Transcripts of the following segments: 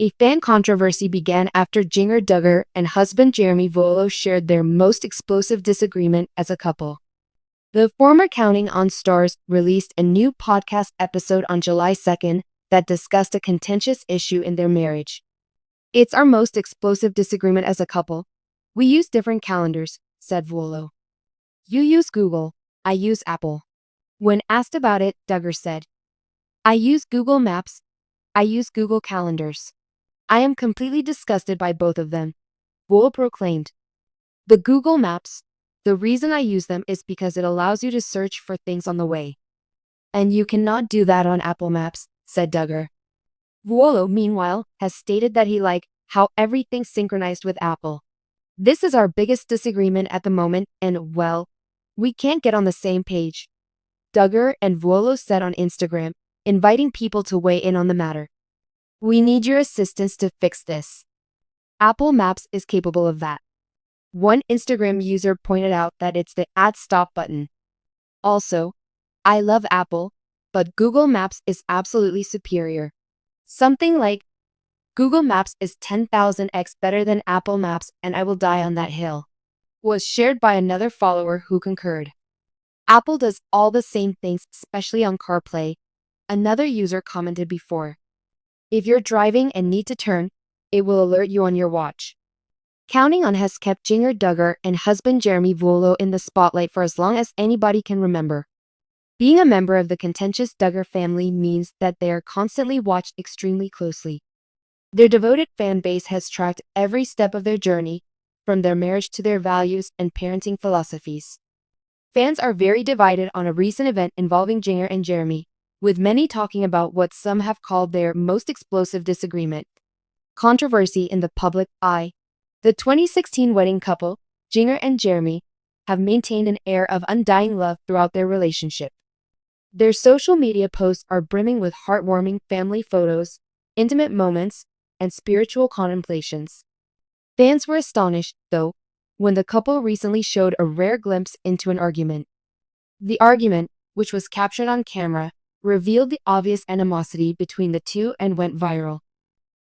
A fan controversy began after Jinger Duggar and husband Jeremy Vuolo shared their most explosive disagreement as a couple. The former Counting on Stars released a new podcast episode on July 2nd that discussed a contentious issue in their marriage. "It's our most explosive disagreement as a couple. We use different calendars," said Vuolo. "You use Google, I use Apple." When asked about it, Duggar said, "I use Google Maps, I use Google Calendars. I am completely disgusted by both of them," Vuolo proclaimed. "The Google Maps, the reason I use them is because it allows you to search for things on the way. And you cannot do that on Apple Maps," said Duggar. Vuolo, meanwhile, has stated that he likes how everything's synchronized with Apple. "This is our biggest disagreement at the moment and, well, we can't get on the same page," Duggar and Vuolo said on Instagram, inviting people to weigh in on the matter. "We need your assistance to fix this. Apple Maps is capable of that." One Instagram user pointed out that it's the "add stop" button. Also, "I love Apple, but Google Maps is absolutely superior. Something like, Google Maps is 10,000x better than Apple Maps and I will die on that hill," was shared by another follower who concurred. "Apple does all the same things, especially on CarPlay," another user commented before. "If you're driving and need to turn, it will alert you on your watch." Counting on has kept Jinger Duggar and husband Jeremy Vuolo in the spotlight for as long as anybody can remember. Being a member of the contentious Duggar family means that they are constantly watched extremely closely. Their devoted fan base has tracked every step of their journey, from their marriage to their values and parenting philosophies. Fans are very divided on a recent event involving Jinger and Jeremy, with many talking about what some have called their most explosive disagreement. Controversy in the public eye. The 2016 wedding couple, Jinger and Jeremy, have maintained an air of undying love throughout their relationship. Their social media posts are brimming with heartwarming family photos, intimate moments, and spiritual contemplations. Fans were astonished, though, when the couple recently showed a rare glimpse into an argument. The argument, which was captured on camera, revealed the obvious animosity between the two and went viral.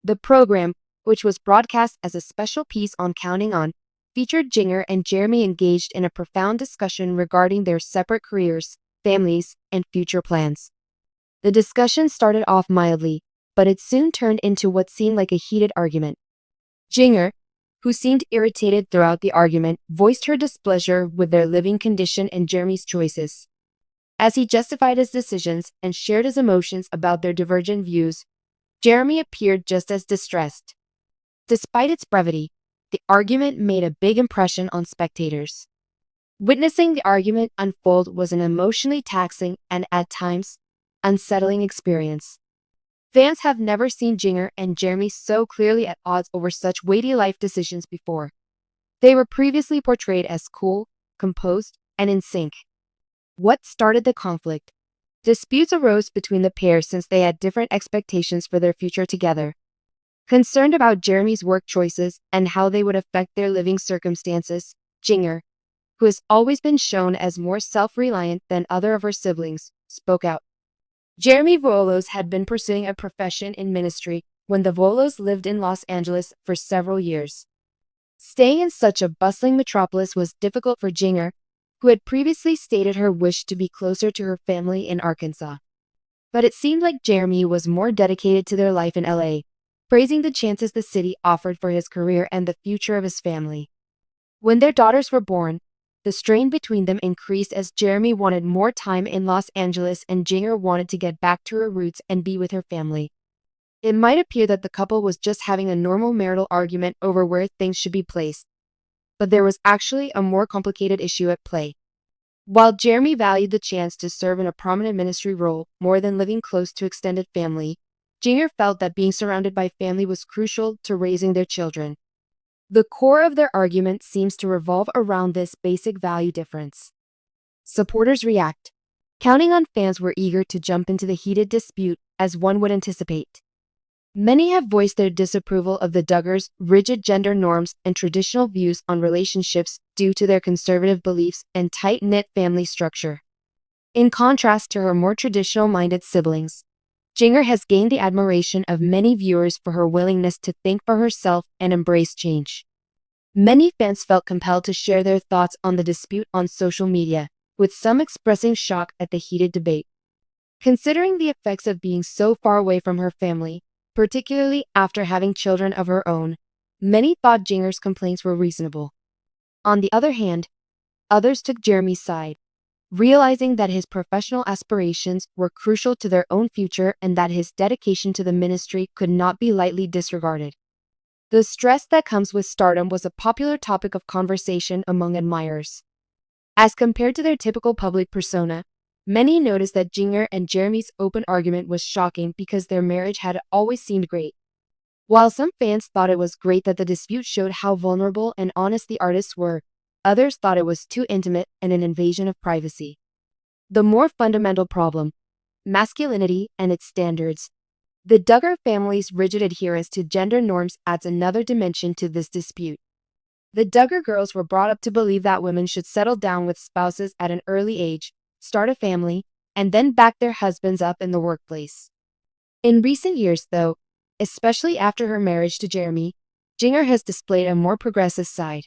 The program, which was broadcast as a special piece on Counting On, featured Jinger and Jeremy engaged in a profound discussion regarding their separate careers, families, and future plans. The discussion started off mildly, but it soon turned into what seemed like a heated argument. Jinger, who seemed irritated throughout the argument, voiced her displeasure with their living condition and Jeremy's choices. As he justified his decisions and shared his emotions about their divergent views, Jeremy appeared just as distressed. Despite its brevity, the argument made a big impression on spectators. Witnessing the argument unfold was an emotionally taxing and, at times, unsettling experience. Fans have never seen Jinger and Jeremy so clearly at odds over such weighty life decisions before. They were previously portrayed as cool, composed, and in sync. What started the conflict? Disputes arose between the pair since they had different expectations for their future together. Concerned about Jeremy's work choices and how they would affect their living circumstances, Jinger, who has always been shown as more self-reliant than other of her siblings, spoke out. Jeremy Vuolo had been pursuing a profession in ministry when the Vuolos lived in Los Angeles for several years. Staying in such a bustling metropolis was difficult for Jinger, who had previously stated her wish to be closer to her family in Arkansas. But it seemed like Jeremy was more dedicated to their life in LA, praising the chances the city offered for his career and the future of his family. When their daughters were born, the strain between them increased as Jeremy wanted more time in Los Angeles and Jinger wanted to get back to her roots and be with her family. It might appear that the couple was just having a normal marital argument over where things should be placed, but there was actually a more complicated issue at play. While Jeremy valued the chance to serve in a prominent ministry role more than living close to extended family, Jinger felt that being surrounded by family was crucial to raising their children. The core of their argument seems to revolve around this basic value difference. Supporters react. Counting On fans were eager to jump into the heated dispute, as one would anticipate. Many have voiced their disapproval of the Duggars' rigid gender norms and traditional views on relationships due to their conservative beliefs and tight-knit family structure. In contrast to her more traditional-minded siblings, Jinger has gained the admiration of many viewers for her willingness to think for herself and embrace change. Many fans felt compelled to share their thoughts on the dispute on social media, with some expressing shock at the heated debate. Considering the effects of being so far away from her family, particularly after having children of her own, many thought Jinger's complaints were reasonable. On the other hand, others took Jeremy's side, realizing that his professional aspirations were crucial to their own future and that his dedication to the ministry could not be lightly disregarded. The stress that comes with stardom was a popular topic of conversation among admirers. As compared to their typical public persona, many noticed that Jinger and Jeremy's open argument was shocking because their marriage had always seemed great. While some fans thought it was great that the dispute showed how vulnerable and honest the artists were, others thought it was too intimate and an invasion of privacy. The more fundamental problem, masculinity and its standards. The Duggar family's rigid adherence to gender norms adds another dimension to this dispute. The Duggar girls were brought up to believe that women should settle down with spouses at an early age, start a family, and then back their husbands up in the workplace. In recent years, though, especially after her marriage to Jeremy, Jinger has displayed a more progressive side.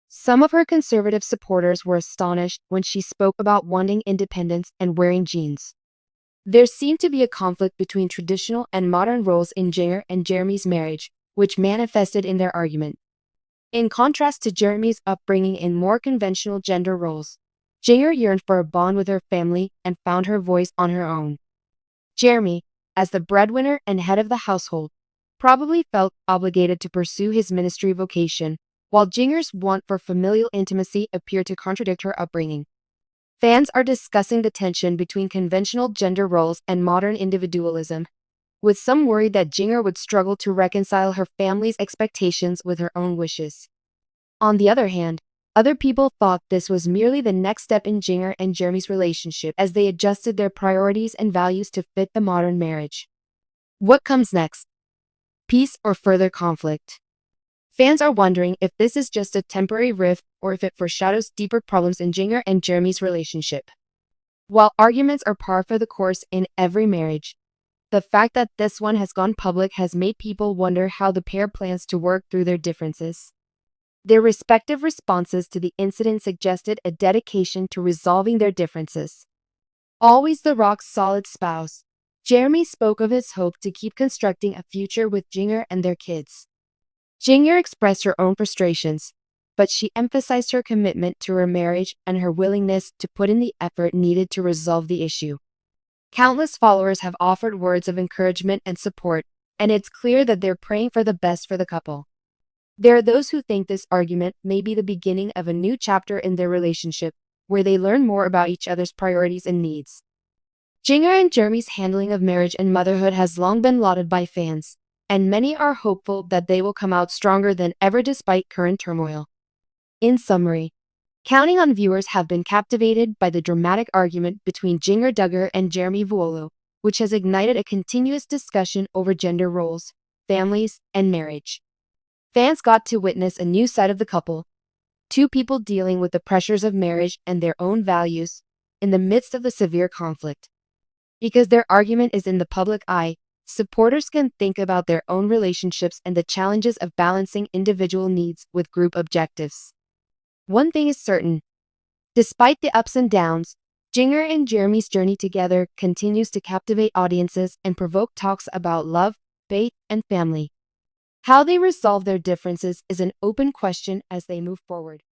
Some of her conservative supporters were astonished when she spoke about wanting independence and wearing jeans. There seemed to be a conflict between traditional and modern roles in Jinger and Jeremy's marriage, which manifested in their argument. In contrast to Jeremy's upbringing in more conventional gender roles, Jinger yearned for a bond with her family and found her voice on her own. Jeremy, as the breadwinner and head of the household, probably felt obligated to pursue his ministry vocation, while Jinger's want for familial intimacy appeared to contradict her upbringing. Fans are discussing the tension between conventional gender roles and modern individualism, with some worried that Jinger would struggle to reconcile her family's expectations with her own wishes. On the other hand, other people thought this was merely the next step in Jinger and Jeremy's relationship as they adjusted their priorities and values to fit the modern marriage. What comes next? Peace or further conflict? Fans are wondering if this is just a temporary rift or if it foreshadows deeper problems in Jinger and Jeremy's relationship. While arguments are par for the course in every marriage, the fact that this one has gone public has made people wonder how the pair plans to work through their differences. Their respective responses to the incident suggested a dedication to resolving their differences. Always the rock-solid spouse, Jeremy spoke of his hope to keep constructing a future with Jinger and their kids. Jinger expressed her own frustrations, but she emphasized her commitment to her marriage and her willingness to put in the effort needed to resolve the issue. Countless followers have offered words of encouragement and support, and it's clear that they're praying for the best for the couple. There are those who think this argument may be the beginning of a new chapter in their relationship, where they learn more about each other's priorities and needs. Jinger and Jeremy's handling of marriage and motherhood has long been lauded by fans, and many are hopeful that they will come out stronger than ever despite current turmoil. In summary, counting on viewers have been captivated by the dramatic argument between Jinger Duggar and Jeremy Vuolo, which has ignited a continuous discussion over gender roles, families, and marriage. Fans got to witness a new side of the couple, two people dealing with the pressures of marriage and their own values in the midst of the severe conflict. Because their argument is in the public eye, supporters can think about their own relationships and the challenges of balancing individual needs with group objectives. One thing is certain. Despite the ups and downs, Jinger and Jeremy's journey together continues to captivate audiences and provoke talks about love, faith, and family. How they resolve their differences is an open question as they move forward.